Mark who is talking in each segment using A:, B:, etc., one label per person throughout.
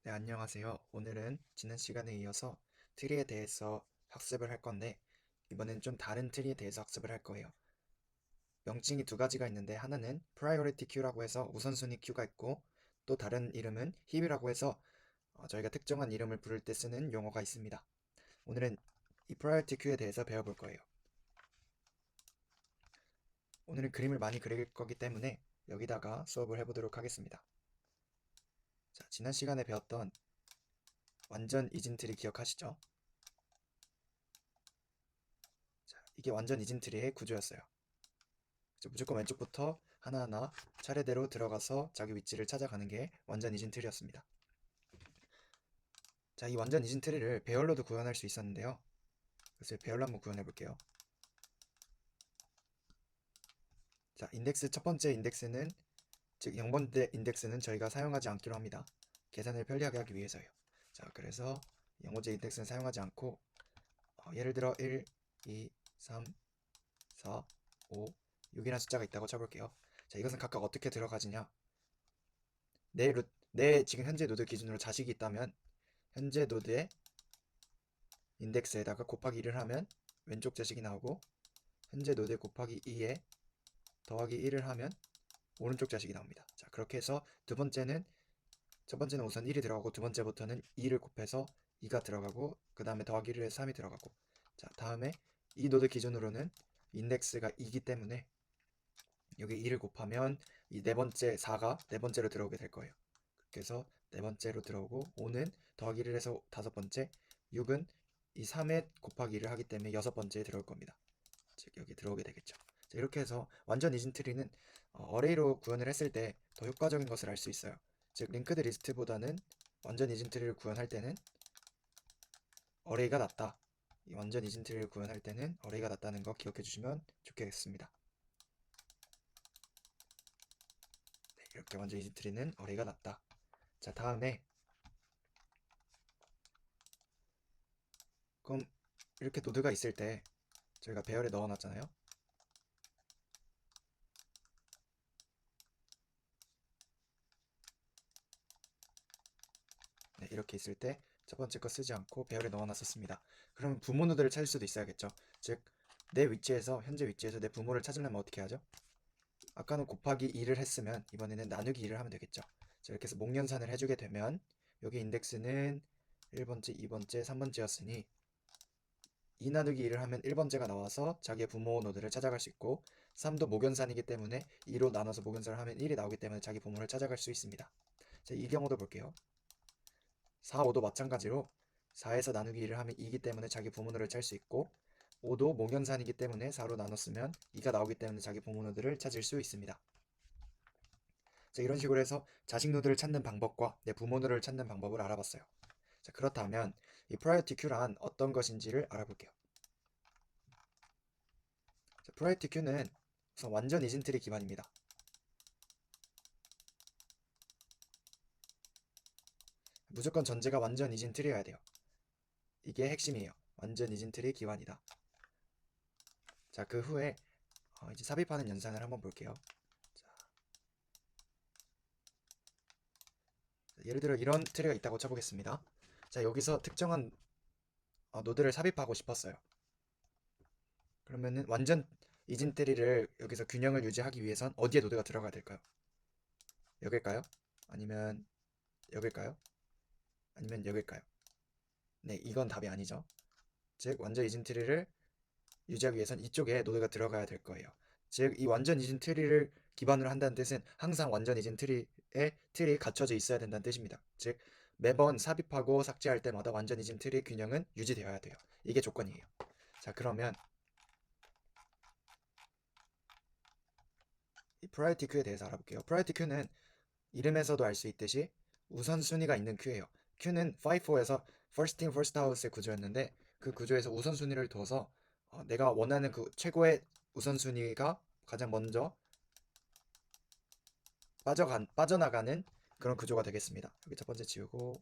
A: 네, 안녕하세요. 오늘은 지난 시간에 이어서 트리에 대해서 학습을 할 건데, 이번엔 좀 다른 트리에 대해서 학습을 할 거예요. 명칭이 두 가지가 있는데, 하나는 Priority Queue라고 해서 우선순위 큐가 있고, 또 다른 이름은 힙이라고 해서 저희가 특정한 이름을 부를 때 쓰는 용어가 있습니다. 오늘은 이 Priority Queue에 대해서 배워볼 거예요. 오늘은 그림을 많이 그릴 거기 때문에 여기다가 수업을 해보도록 하겠습니다. 자, 지난 시간에 배웠던 완전 이진 트리 기억하시죠? 자, 이게 완전 이진 트리의 구조였어요. 무조건 왼쪽부터 하나하나 차례대로 들어가서 자기 위치를 찾아가는 게 완전 이진 트리였습니다. 자, 이 완전 이진 트리를 배열로도 구현할 수 있었는데요. 그래서 배열로 한번 구현해 볼게요. 자, 첫 번째 인덱스는, 즉 0번째 인덱스는 저희가 사용하지 않기로 합니다. 계산을 편리하게 하기 위해서요. 자, 그래서 0번째 인덱스는 사용하지 않고 예를 들어 1, 2, 3, 4, 5, 6이라는 숫자가 있다고 쳐볼게요. 자, 이것은 각각 어떻게 들어가지냐? 내 지금 현재 노드 기준으로 자식이 있다면 현재 노드의 인덱스에다가 곱하기 1을 하면 왼쪽 자식이 나오고, 현재 노드 곱하기 2에 더하기 1을 하면 오른쪽 자식이 나옵니다. 자, 그렇게 해서 첫 번째는 우선 1이 들어가고, 두 번째부터는 2를 곱해서 2가 들어가고, 그 다음에 더하기 1을 해서 3이 들어가고, 자, 다음에 이 노드 기준으로는 인덱스가 2기 때문에 여기 2를 곱하면 이 네 번째 4가 네 번째로 들어오게 될 거예요. 그래서 네 번째로 들어오고, 5는 더하기 1을 해서 다섯 번째, 6은 이 3에 곱하기 1을 하기 때문에 여섯 번째에 들어올 겁니다. 즉 여기 들어오게 되겠죠. 자, 이렇게 해서 완전 이진 트리는 어레이로 구현을 했을 때 더 효과적인 것을 알 수 있어요. 즉 링크드 리스트보다는 완전 이진 트리를 구현할 때는 어레이가 낫다. 이 완전 이진 트리를 구현할 때는 어레이가 낫다는 거 기억해 주시면 좋겠습니다. 네, 이렇게 완전 이진 트리는 어레이가 낫다. 자, 다음에 그럼 이렇게 노드가 있을 때 저희가 배열에 넣어놨잖아요. 네, 이렇게 있을 때 첫 번째 거 쓰지 않고 배열에 넣어놨었습니다. 그럼 부모 노드를 찾을 수도 있어야겠죠. 즉, 현재 위치에서 내 부모를 찾으려면 어떻게 하죠? 아까는 곱하기 2를 했으면 이번에는 나누기 2를 하면 되겠죠. 자, 이렇게 해서 목연산을 해주게 되면 여기 인덱스는 1번째, 2번째, 3번째였으니 2 나누기 2를 하면 1번째가 나와서 자기의 부모 노드를 찾아갈 수 있고, 3도 목연산이기 때문에 2로 나눠서 목연산을 하면 1이 나오기 때문에 자기 부모를 찾아갈 수 있습니다. 자, 이 경우도 볼게요. 4, 5도 마찬가지로 4에서 나누기 1을 하면 2이기 때문에 자기 부모노를 찾을 수 있고, 5도 목연산이기 때문에 4로 나눴으면 2가 나오기 때문에 자기 부모노들을 찾을 수 있습니다. 자, 이런 식으로 해서 자식 노드를 찾는 방법과 내 부모노를 찾는 방법을 알아봤어요. 자, 그렇다면 이 priority queue란 어떤 것인지를 알아볼게요. 자, priority queue는 우선 완전 이진 트리 기반입니다. 무조건 전제가 완전 이진 트리여야 돼요. 이게 핵심이에요. 완전 이진 트리 기반이다. 자, 그 후에 이제 삽입하는 연산을 한번 볼게요. 자, 예를 들어 이런 트리가 있다고 쳐보겠습니다. 자, 여기서 특정한 노드를 삽입하고 싶었어요. 그러면은 완전 이진 트리를 여기서 균형을 유지하기 위해선 어디에 노드가 들어가야 될까요? 여길까요? 아니면 여길까요? 아니면 여길까요? 네, 이건 답이 아니죠. 즉 완전 이진 트리를 유지하기 위해선 이쪽에 노드가 들어가야 될 거예요. 즉 이 완전 이진 트리를 기반으로 한다는 뜻은 항상 완전 이진 트리에 틀이 갖춰져 있어야 된다는 뜻입니다. 즉 매번 삽입하고 삭제할 때마다 완전 이진 트리의 균형은 유지되어야 돼요. 이게 조건이에요. 자, 그러면 이 프라이어티 큐에 대해서 알아볼게요. 프라이어티 큐는 이름에서도 알 수 있듯이 우선순위가 있는 큐예요. 큐는 FIFO에서 First In First Out의 구조였는데, 그 구조에서 우선순위를 둬서 내가 원하는 그 최고의 우선순위가 가장 먼저 빠져나가는 그런 구조가 되겠습니다. 여기 첫 번째 지우고,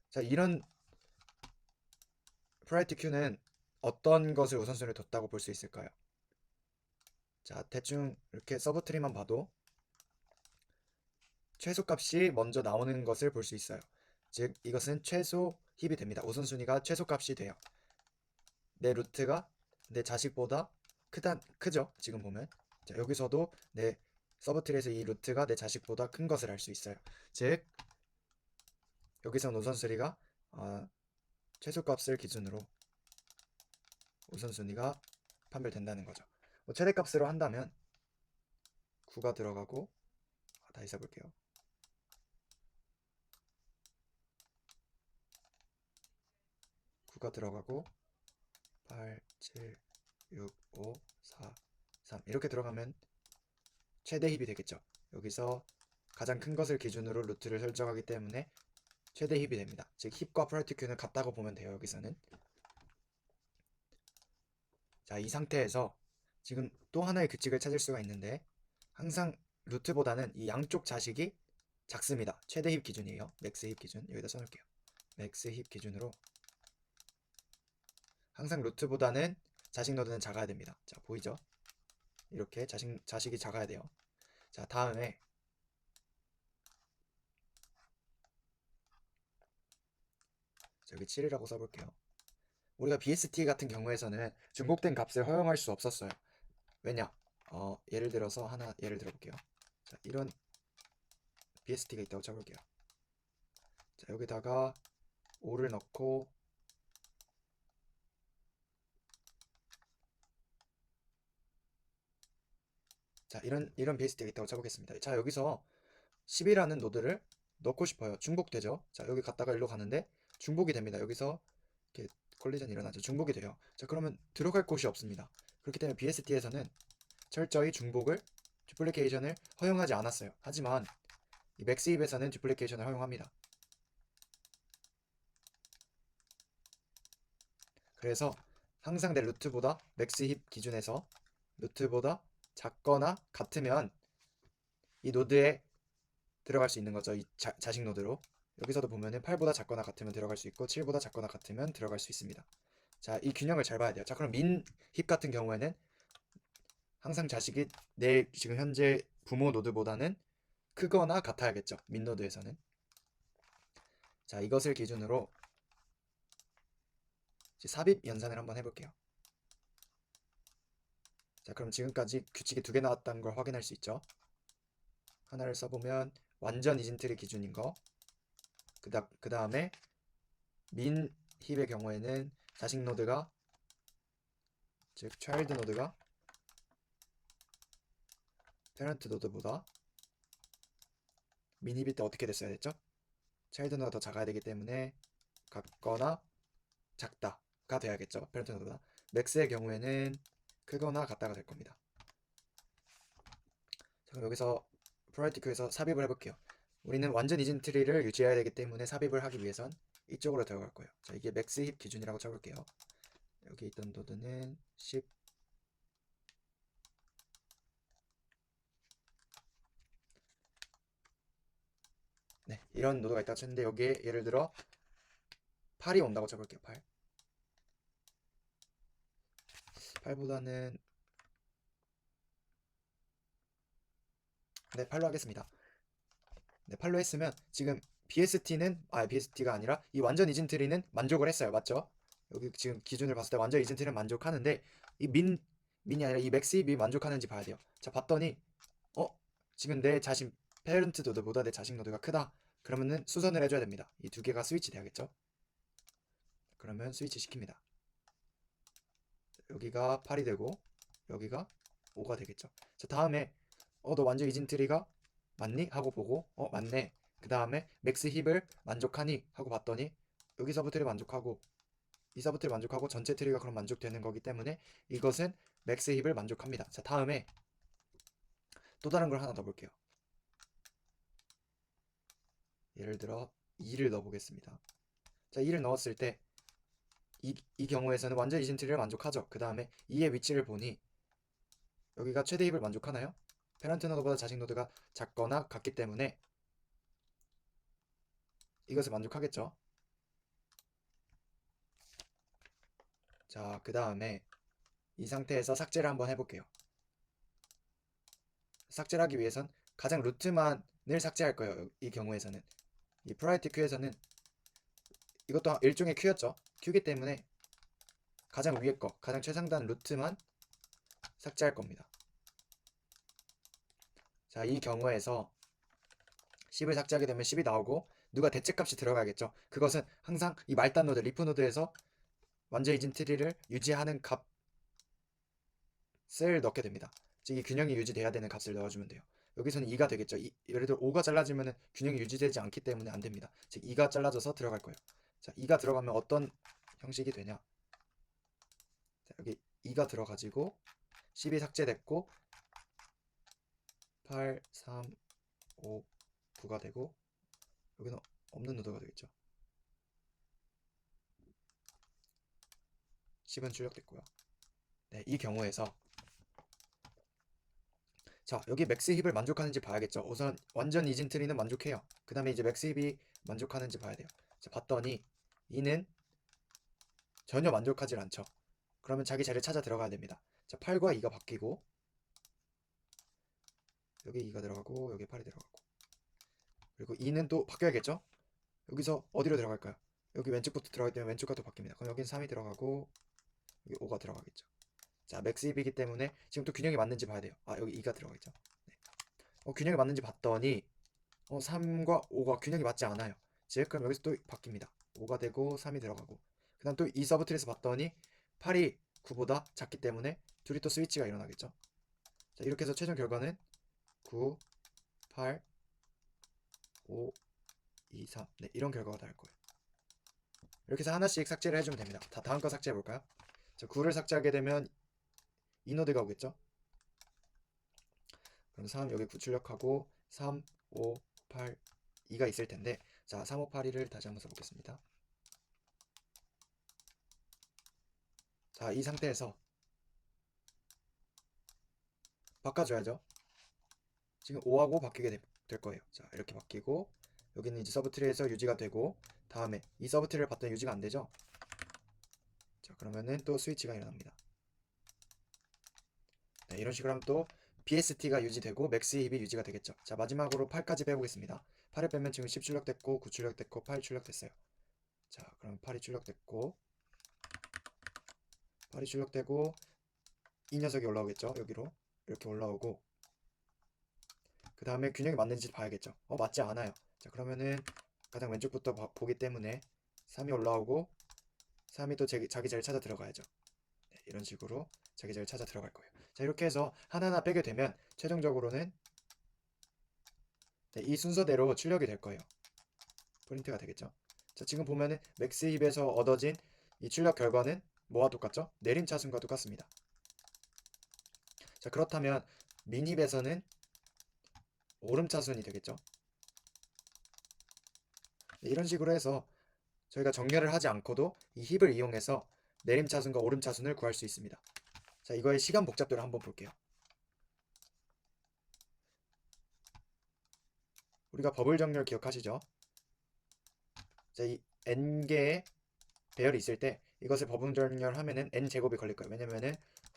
A: 자, 이런 프라이어티 큐는 어떤 것을 우선순위를 뒀다고 볼 수 있을까요? 자, 대충 이렇게 서브 트리만 봐도 최소값이 먼저 나오는 것을 볼 수 있어요. 즉 이것은 최소 힙이 됩니다. 우선순위가 최소값이 돼요. 내 루트가 내 자식보다 크죠? 지금 보면. 자, 여기서도 내 서브트리에서 이 루트가 내 자식보다 큰 것을 알 수 있어요. 즉 여기선 우선순위가 최소값을 기준으로 우선순위가 판별된다는 거죠. 뭐 최대값으로 한다면 9가 들어가고 다시 써볼게요. 9가 들어가고 8, 7, 6, 5, 4, 3 이렇게 들어가면 최대 힙이 되겠죠. 여기서 가장 큰 것을 기준으로 루트를 설정하기 때문에 최대 힙이 됩니다. 즉 힙과 프라이어티 큐는 같다고 보면 돼요. 여기서는. 자, 이 상태에서 지금 또 하나의 규칙을 찾을 수가 있는데 항상 루트보다는 이 양쪽 자식이 작습니다. 최대 힙 기준이에요. 맥스 힙 기준. 여기다 써놓을게요. 맥스 힙 기준으로 항상 루트보다는 자식 노드는 작아야 됩니다. 자, 보이죠? 이렇게 자식이 작아야 돼요. 자, 다음에 여기 7이라고 써볼게요. 우리가 BST 같은 경우에서는 중복된 값을 허용할 수 없었어요. 왜냐? 예를 들어서 하나 예를 들어볼게요. 자, 이런 BST가 있다고 쳐볼게요. 자, 여기다가 5를 넣고 자, 이런 BST가 있다고 쳐보겠습니다. 자, 여기서 10이라는 노드를 넣고 싶어요. 중복되죠? 자, 여기 갔다가 일로 가는데 중복이 됩니다. 여기서 이렇게 콜리전이 일어나죠. 중복이 돼요. 자, 그러면 들어갈 곳이 없습니다. 그렇기 때문에 BST에서는 철저히 중복을 듀플리케이션을 허용하지 않았어요. 하지만 이 맥스힙에서는 듀플리케이션을 허용합니다. 그래서 항상 내 루트보다 맥스힙 기준에서 루트보다 작거나 같으면 이 노드에 들어갈 수 있는 거죠. 이 자식 노드로. 여기서도 보면은 8보다 작거나 같으면 들어갈 수 있고 7보다 작거나 같으면 들어갈 수 있습니다. 자, 이 균형을 잘 봐야 돼요. 자, 그럼 민 힙 같은 경우에는 항상 자식이 내 지금 현재 부모 노드보다는 크거나 같아야겠죠. 민 노드에서는. 자, 이것을 기준으로 삽입 연산을 한번 해볼게요. 자, 그럼 지금까지 규칙이 2개 나왔다는 걸 확인할 수 있죠. 하나를 써보면 완전 이진트리 기준인 거. 그 다음에 민 힙의 경우에는 자식 노드가 즉 차일드 노드가 페런트 노드보다 민 힙일 때 어떻게 됐어야 됐죠? 차일드 노드가 더 작아야 되기 때문에 같거나 작다가 돼야겠죠. 페런트 노드보다. 맥스의 경우에는 크거나 같다가 될 겁니다. 자, 그럼 여기서 프라이어티 큐에서 삽입을 해볼게요. 우리는 완전 이진 트리를 유지해야 되기 때문에 삽입을 하기 위해선 이쪽으로 들어갈 거예요. 자, 이게 맥스 힙 기준이라고 쳐볼게요. 여기 있던 노드는 10. 네, 이런 노드가 있다고 쳤는데 여기에 예를 들어 8이 온다고 쳐볼게요. 8. 8보다는 네, 8로 하겠습니다. 네, 8로 했으면 지금 BST가 아니라 이 완전 이진 트리는 만족을 했어요. 맞죠? 여기 지금 기준을 봤을 때 완전 이진 트리는 만족하는데 이 민이 아니라 이 맥스 힙이 만족하는지 봐야 돼요. 자, 봤더니 지금 내 자신 페런트 노드보다 내 자식 노드가 크다. 그러면은 수선을 해줘야 됩니다. 이 2개가 스위치 돼야겠죠? 그러면 스위치 시킵니다. 여기가 8이 되고 여기가 5가 되겠죠. 자, 다음에 너 완전 이진 트리가 맞니? 하고 보고 맞네. 그 다음에 맥스 힙을 만족하니? 하고 봤더니 여기 서브트리 만족하고 이 서브트리 만족하고 전체 트리가 그럼 만족되는 거기 때문에 이것은 맥스 힙을 만족합니다. 자, 다음에 또 다른 걸 하나 더 볼게요. 예를 들어 2를 넣어보겠습니다. 자, 2를 넣었을 때 이 경우에서는 완전 이진 트리를 만족하죠. 그 다음에 2의 위치를 보니 여기가 최대 힙을 만족하나요? 페런트 노드보다 자식 노드가 작거나 같기 때문에 이것을 만족하겠죠. 자, 그 다음에 이 상태에서 삭제를 한번 해볼게요. 삭제를 하기 위해선 가장 루트만을 삭제할 거예요. 이 경우에서는 이 프라이어티 큐에서는 이것도 일종의 큐였죠. 큐기 때문에 가장 위에 거, 가장 최상단 루트만 삭제할 겁니다. 자, 이 경우에서 10을 삭제하게 되면 10이 나오고 누가 대체값이 들어가겠죠. 그것은 항상 이 말단 노드, 리프 노드에서 완전 이진 트리를 유지하는 값을 넣게 됩니다. 즉 이 균형이 유지돼야 되는 값을 넣어주면 돼요. 여기서는 2가 되겠죠. 예를 들어 5가 잘라지면 균형이 유지되지 않기 때문에 안 됩니다. 즉 2가 잘라져서 들어갈 거예요. 자, 2가 들어가면 어떤 형식이 되냐? 자, 여기 2가 들어가지고 10이 삭제됐고 8, 3, 5, 9가 되고 여기는 없는 노드가 되겠죠. 10은 출력됐고요. 네, 이 경우에서 자, 여기 맥스 힙을 만족하는지 봐야겠죠. 우선 완전 이진 트리는 만족해요. 그 다음에 이제 맥스 힙이 만족하는지 봐야 돼요. 자, 봤더니 이는 전혀 만족하지 않죠. 그러면 자기 자리를 찾아 들어가야 됩니다. 자, 8과 2가 바뀌고 여기 2가 들어가고 여기 8이 들어가고 그리고 2는 또 바뀌어야겠죠. 여기서 어디로 들어갈까요? 여기 왼쪽부터 들어가기 때문에 왼쪽과 또 바뀝니다. 그럼 여긴 3이 들어가고 여기 5가 들어가겠죠. 자, 맥스 힙이기 때문에 지금 또 균형이 맞는지 봐야 돼요. 아, 여기 2가 들어가겠죠. 네. 균형이 맞는지 봤더니 3과 5가 균형이 맞지 않아요. 즉 그럼 여기서 또 바뀝니다. 5가 되고 3이 들어가고 그 다음 또 이 서브트리에서 봤더니 8이 9보다 작기 때문에 둘이 또 스위치가 일어나겠죠. 자, 이렇게 해서 최종 결과는 9, 8, 5, 2, 3 네, 이런 결과가 나올 거예요. 이렇게 해서 하나씩 삭제를 해주면 됩니다. 다음 거 삭제해 볼까요? 자, 9를 삭제하게 되면 이 노드가 오겠죠. 그럼 3 여기 9 출력하고 3, 5, 8, 2가 있을 텐데 자, 3, 5, 8, 2를 다시 한번 써보겠습니다. 자, 이 상태에서 바꿔줘야죠. 지금 5하고 바뀌게 될 거예요. 자, 이렇게 바뀌고 여기는 이제 서브트리에서 유지가 되고 다음에 이 서브트리를 봤더니 유지가 안 되죠. 자, 그러면은 또 스위치가 일어납니다. 네, 이런 식으로 하면 또 BST가 유지되고 맥스 힙이 유지가 되겠죠. 자, 마지막으로 8까지 빼보겠습니다. 8을 빼면 지금 10 출력됐고 9 출력됐고 8 출력됐어요. 자, 그럼 8이 출력됐고 8이 출력되고 이 녀석이 올라오겠죠. 여기로 이렇게 올라오고 그 다음에 균형이 맞는지 봐야겠죠. 맞지 않아요. 자, 그러면은 가장 왼쪽부터 보기 때문에 3이 올라오고 3이 또 자기 자리를 찾아 들어가야죠. 네, 이런 식으로 자기 자리를 찾아 들어갈 거예요. 자, 이렇게 해서 하나하나 빼게 되면 최종적으로는 네, 이 순서대로 출력이 될 거예요. 프린트가 되겠죠. 자, 지금 보면은 맥스 힙에서 얻어진 이 출력 결과는 뭐와 똑같죠? 내림차순과 똑같습니다. 자, 그렇다면 민힙에서는 오름차순이 되겠죠. 네, 이런 식으로 해서 저희가 정렬을 하지 않고도 이 힙을 이용해서 내림차순과 오름차순을 구할 수 있습니다. 자, 이거의 시간 복잡도를 한번 볼게요. 우리가 버블 정렬 기억하시죠? 자, 이 n개의 배열이 있을 때 이것을 버블 정렬하면은 n제곱이 걸릴 거예요. 왜냐면은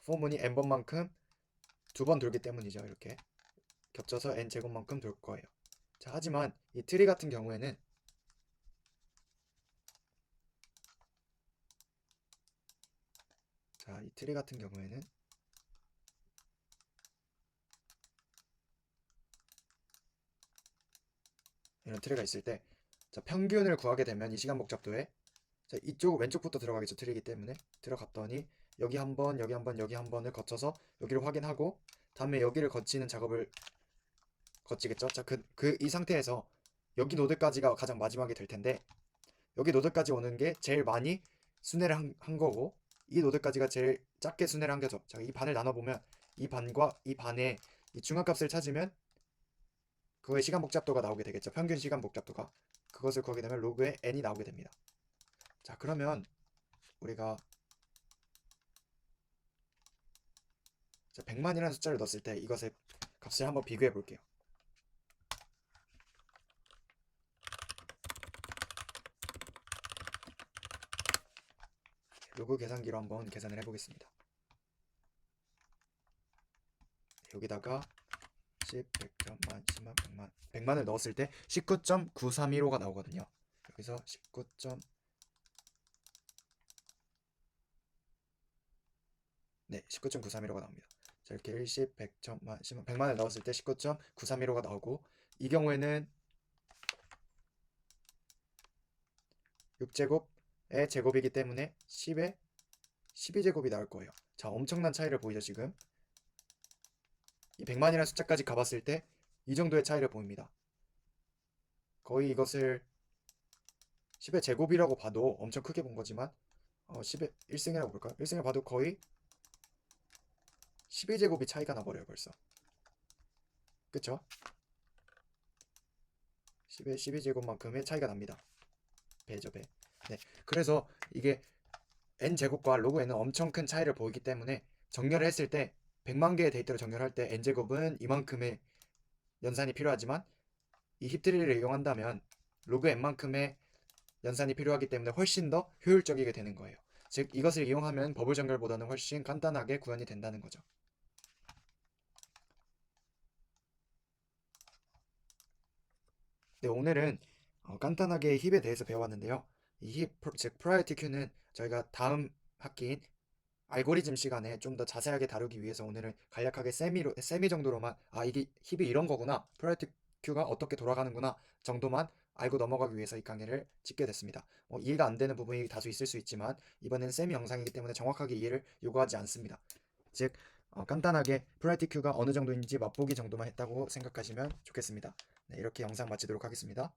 A: 포문이 n번만큼 두 번 돌기 때문이죠. 이렇게 겹쳐서 n제곱만큼 돌 거예요. 자, 하지만 이 트리 같은 경우에는 자, 이 트리 같은 경우에는 이런 트리가 있을 때 자, 평균을 구하게 되면 이 시간 복잡도에 자, 이쪽 왼쪽부터 들어가겠죠. 트리이기 때문에 들어갔더니 여기 한 번, 여기 한 번, 여기 한 번을 거쳐서 여기를 확인하고 다음에 여기를 거치는 작업을 거치겠죠. 자, 이 상태에서 여기 노드까지가 가장 마지막이 될 텐데 여기 노드까지 오는 게 제일 많이 순회를 한 거고 이 노드까지가 제일 작게 순회를 한 거죠. 자, 이 반을 나눠보면 이 반과 이 반의 이 중앙값을 찾으면 그거의 시간 복잡도가 나오게 되겠죠. 평균 시간 복잡도가. 그것을 구하게 되면 로그에 n이 나오게 됩니다. 자, 그러면 우리가 자, 100만이라는 숫자를 넣었을 때 이것의 값을 한번 비교해 볼게요. 로그 계산기로 한번 계산을 해보겠습니다. 여기다가 10, 100점, 만, 10만, 100만. 100만을 넣었을 때 19.9315가 나오거든요. 여기서 19. 네, 19.9315가 나옵니다. 자, 이렇게 1, 10, 100, 1000만, 10만, 100만을 넣었을 때 19.9315가 나오고, 이 경우에는 6제곱의 제곱이기 때문에 10의 12제곱이 나올 거예요. 자, 엄청난 차이를 보이죠, 지금? 이 100만이라는 숫자까지 가봤을 때 이 정도의 차이를 보입니다. 거의 이것을 10의 제곱이라고 봐도 엄청 크게 본 거지만 10의 1승이라고 볼까요? 1승을 봐도 거의 12제곱이 차이가 나버려요, 벌써. 그쵸? 10의 12제곱만큼의 차이가 납니다. 배죠, 배. 네, 그래서 이게 n제곱과 로그 n은 엄청 큰 차이를 보이기 때문에 정렬을 했을 때 100만 개의 데이터를 정렬할 때 n제곱은 이만큼의 연산이 필요하지만 이 힙트리를 이용한다면 로그 n만큼의 연산이 필요하기 때문에 훨씬 더 효율적이게 되는 거예요. 즉 이것을 이용하면 버블 정렬보다는 훨씬 간단하게 구현이 된다는 거죠. 네, 오늘은 간단하게 힙에 대해서 배워봤는데요. 이 힙, 즉 프라이어티 큐는 저희가 다음 학기인 알고리즘 시간에 좀 더 자세하게 다루기 위해서 오늘은 간략하게 세미 정도로만 이게 힙이 이런 거구나, 프라이어티 큐가 어떻게 돌아가는구나 정도만 알고 넘어가기 위해서 이 강의를 찍게 됐습니다. 이해가 안 되는 부분이 다소 있을 수 있지만 이번에는 세미 영상이기 때문에 정확하게 이해를 요구하지 않습니다. 즉 간단하게 프라이어티 큐가 어느 정도인지 맛보기 정도만 했다고 생각하시면 좋겠습니다. 네, 이렇게 영상 마치도록 하겠습니다.